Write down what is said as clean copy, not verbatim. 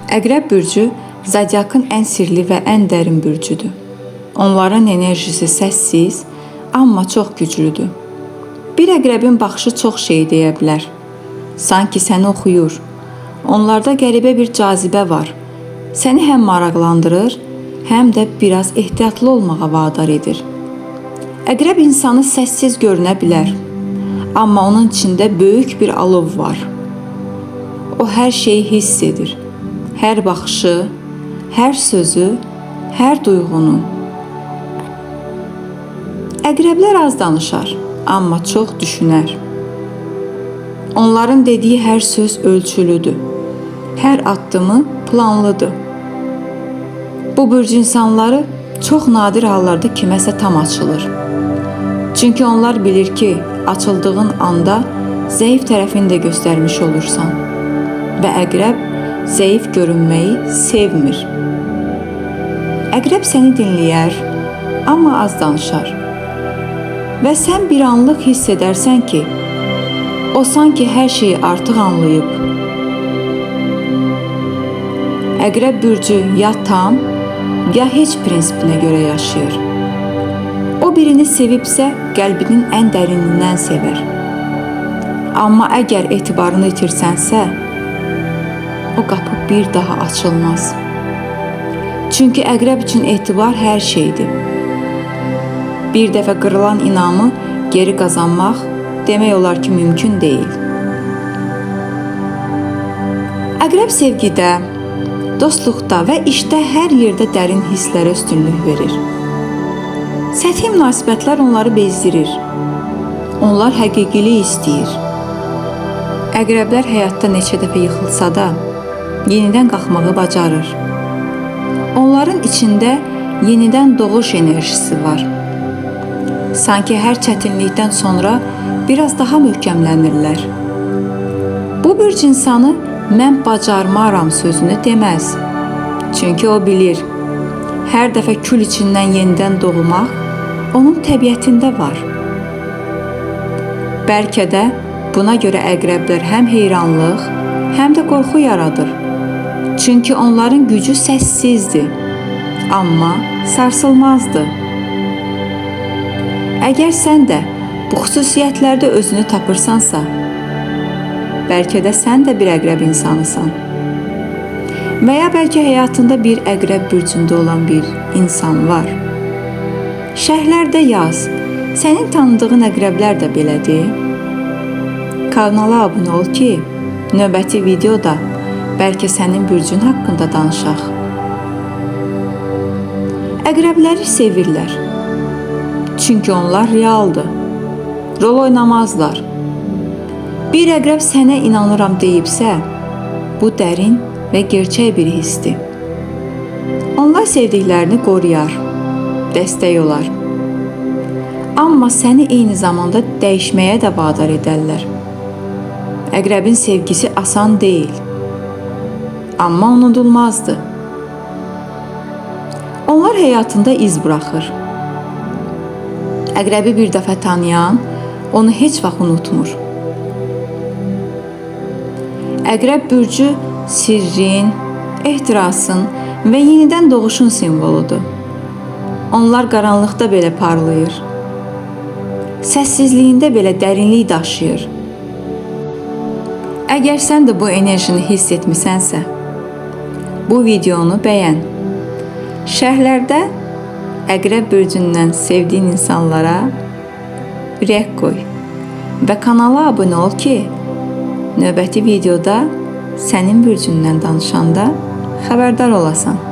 Əqrəb bürcü zodiakın ən sirli və ən dərin bürcüdür. Onların enerjisi səssiz, amma çox güclüdür. Bir əqrəbin baxışı çox şey deyə bilər. Sanki səni oxuyur. Onlarda qəribə bir cazibə var. Səni həm maraqlandırır, həm də biraz ehtiyatlı olmağa vadar edir. Əqrəb insanı səssiz görünə bilər, amma onun içində böyük bir alov var. O hər şeyi hiss edir. Hər baxışı, hər sözü, hər duyğunu. Əqrəblər az danışar, amma çox düşünər. Onların dediyi hər söz ölçülüdür. Hər addımı planlıdır. Bu bürc insanları çox nadir hallarda kiməsə tam açılır. Çünki onlar bilir ki, açıldığın anda zəif tərəfini də göstərmiş olursan. Və əqrəb zəif görünməyi sevmir. Əqrəb səni dinləyər, amma az danışar. Və sən bir anlıq hiss edərsən ki, o sanki hər şeyi artıq anlayıb. Əqrəb bürcü ya tam, ya heç prinsipinə görə yaşayır. O birini sevibsə, qəlbinin ən dərinliyindən sevər. Amma əgər etibarını itirsənsə, o qapı bir daha açılmaz. Çünki əqrəb üçün etibar hər şeydir. Bir dəfə qırılan inamı geri qazanmaq demək olar ki, mümkün deyil. Əqrəb sevgidə, dostluqda və işdə hər yerdə dərin hisslərə üstünlük verir. Səthi münasibətlər onları bezdirir. Onlar həqiqilik istəyir. Əqrəblər həyatda neçə dəfə yıxılsa da, yenidən qalxmağı bacarır. Onların içində yenidən doğuş enerjisi var. Sanki hər çətinlikdən sonra biraz daha möhkəmlənirlər. Bu bürc insanı mən bacarmaram sözünü deməz. Çünki o bilir, hər dəfə kül içindən yenidən doğmaq onun təbiətində var. Bəlkə də buna görə əqrəblər həm heyranlıq, həm də qorxu yaradır. Çünki onların gücü səssizdir, amma sarsılmazdır. Əgər sən də bu xüsusiyyətlərdə özünü tapırsansa, bəlkə də sən də bir əqrəb insanısan. Və ya bəlkə həyatında bir əqrəb bürcündə olan bir insan var. Şərhlərdə yaz, sənin tanıdığın əqrəblər də belədir. Kanala abunə ol ki, növbəti videoda bəlkə sənin bürcün haqqında danışaq. Əqrəbləri sevirlər. Çünki onlar realdır. Rol oynamazlar. Bir əqrəb sənə inanıram deyibsə, bu dərin və gerçək bir hissdir. Onlar sevdiklərini qoruyar, dəstək olar. Amma səni eyni zamanda dəyişməyə də vadar edərlər. Əqrəbin sevgisi asan deyil. Amma unudulmazdır. Onlar həyatında iz buraxır. Əqrəbi bir dəfə tanıyan onu heç vaxt unutmur. Əqrəb bürcü sirrin, ehtirasın və yenidən doğuşun simvoludur. Onlar qaranlıqda belə parlayır. Səssizliyində belə dərinlik daşıyır. Əgər sən də bu enerjini hiss etmisənsə, bu videonu bəyən. Şərhlərdə əqrəb bürcündən sevdiyin insanlara ürək qoy və kanala abunə ol ki, növbəti videoda sənin bürcündən danışanda xəbərdar olasan.